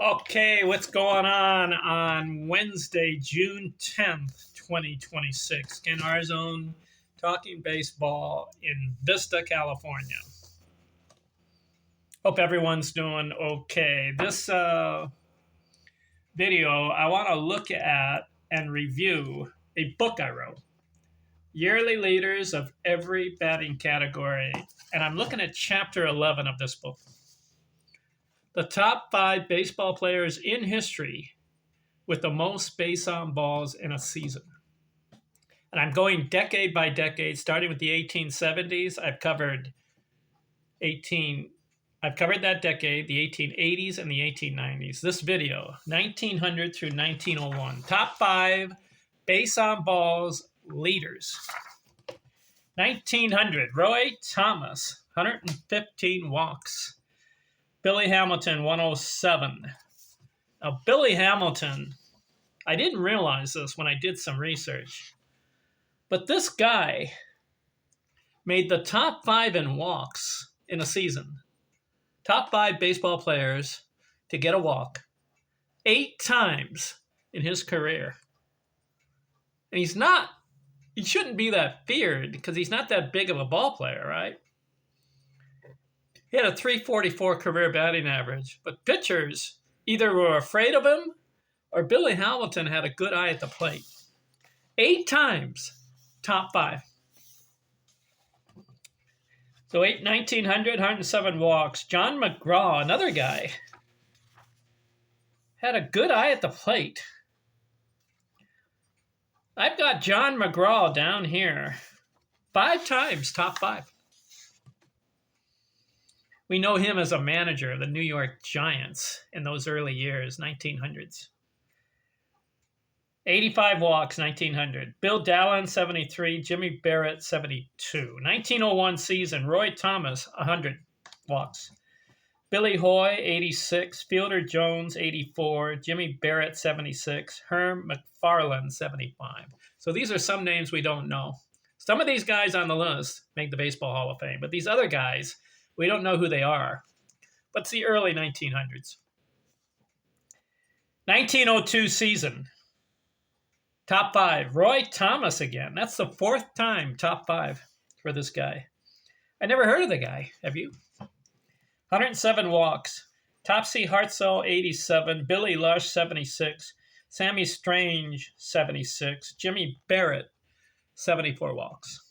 Okay, what's going on Wednesday, June 10th, 2026? Ken Arzone talking baseball in Vista, California. Hope everyone's doing okay. This video, I want to look at and review a book I wrote, Yearly Leaders of Every Batting Category, and I'm looking at chapter 11 of this book. The top 5 baseball players in history with the most base on balls in a season. And I'm going decade by decade, starting with the 1870s. I've covered that decade, the 1880s and the 1890s. This video, 1900 through 1901. Top 5 base on balls leaders. 1900, Roy Thomas, 115 walks. Billy Hamilton, 107. Now, Billy Hamilton, I didn't realize this when I did some research, but this guy made the top 5 in walks in a season. Top 5 baseball players to get a walk 8 times in his career. And he shouldn't be that feared because he's not that big of a ball player, right? He had a .344 career batting average, but pitchers either were afraid of him or Billy Hamilton had a good eye at the plate. 8 times, top 5. So 1900, 107 walks. John McGraw, another guy, had a good eye at the plate. I've got John McGraw down here. 5 times, top 5. We know him as a manager of the New York Giants in those early years, 1900s. 85 walks, 1900. Bill Dallin, 73. Jimmy Barrett, 72. 1901 season, Roy Thomas, 100 walks. Billy Hoy, 86. Fielder Jones, 84. Jimmy Barrett, 76. Herm McFarland, 75. So these are some names we don't know. Some of these guys on the list make the Baseball Hall of Fame, but these other guys, we don't know who they are. But it's the early 1900s. 1902 season. Top 5. Roy Thomas again. That's the 4th time top 5 for this guy. I never heard of the guy. Have you? 107 walks. Topsy Hartzell, 87. Billy Lush, 76. Sammy Strange, 76. Jimmy Barrett, 74 walks.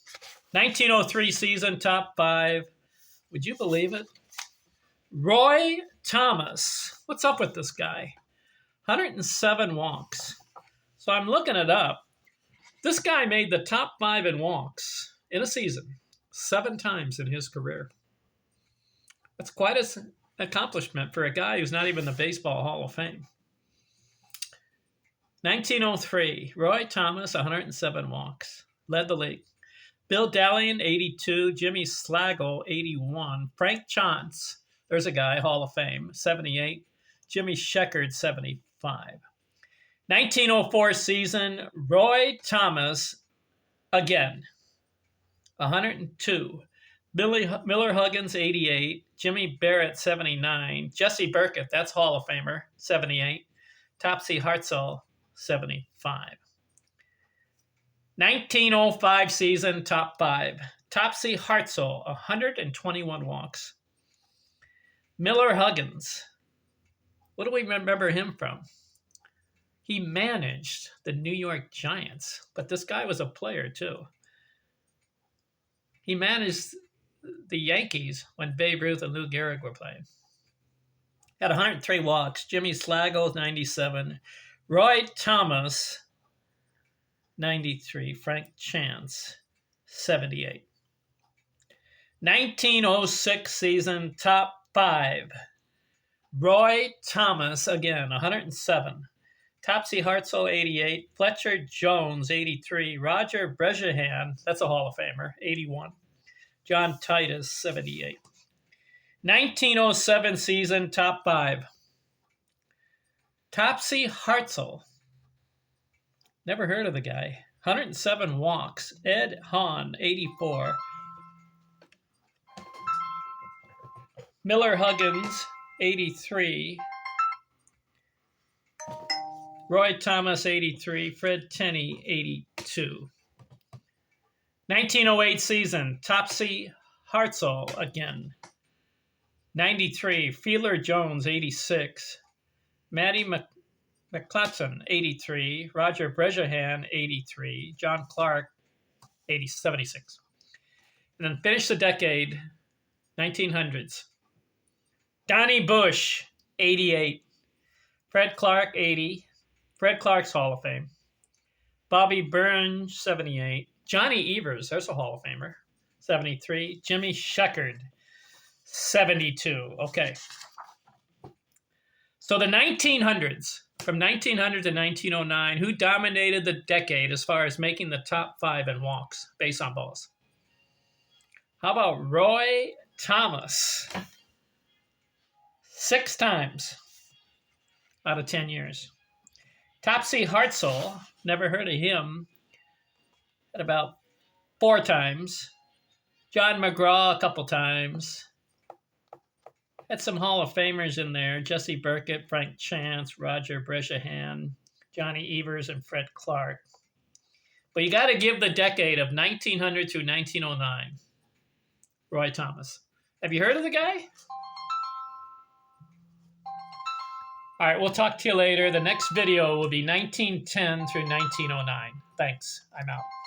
1903 season, top 5. Would you believe it? Roy Thomas. What's up with this guy? 107 walks. So I'm looking it up. This guy made the top 5 in walks in a season 7 times in his career. That's quite an accomplishment for a guy who's not even in the Baseball Hall of Fame. 1903, Roy Thomas, 107 walks. Led the league. Bill Dallin, 82. Jimmy Slagle, 81. Frank Chance, there's a guy, Hall of Fame, 78. Jimmy Sheckard, 75. 1904 season, Roy Thomas, again, 102. Miller Huggins, 88. Jimmy Barrett, 79. Jesse Burkett, that's Hall of Famer, 78. Topsy Hartzell, 75. 1905 season, top 5. Topsy Hartzell, 121 walks. Miller Huggins, what do we remember him from? He managed the New York Giants, but this guy was a player too. He managed the Yankees when Babe Ruth and Lou Gehrig were playing. Had 103 walks. Jimmy Slagle, 97. Roy Thomas, 93. Frank Chance, 78. 1906 season, top 5. Roy Thomas, again, 107. Topsy Hartzell, 88. Fletcher Jones, 83. Roger Bresnahan, that's a Hall of Famer, 81. John Titus, 78. 1907 season, top 5. Topsy Hartzell. Never heard of the guy. 107 walks. Ed Hahn, 84. Miller Huggins, 83. Roy Thomas, 83. Fred Tenney, 82. 1908 season, Topsy Hartzell again. 93, Feeler Jones, 86. Matty McClatchin, 83. Roger Brejahan, 83. John Clark, 76. And then finish the decade, 1900s. Donnie Bush, 88. Fred Clark, 80. Fred Clark's Hall of Fame. Bobby Burns, 78. Johnny Evers, there's a Hall of Famer, 73. Jimmy Sheckard, 72. Okay. So the 1900s, from 1900 to 1909, who dominated the decade as far as making the top 5 in walks, base on balls? How about Roy Thomas? 6 times out of 10 years. Topsy Hartzell, never heard of him, at about 4 times. John McGraw a couple times. Had some Hall of Famers in there. Jesse Burkett, Frank Chance, Roger Brejahan, Johnny Evers, and Fred Clark. But you got to give the decade of 1900 to 1909. Roy Thomas. Have you heard of the guy? All right, we'll talk to you later. The next video will be 1910 through 1909. Thanks. I'm out.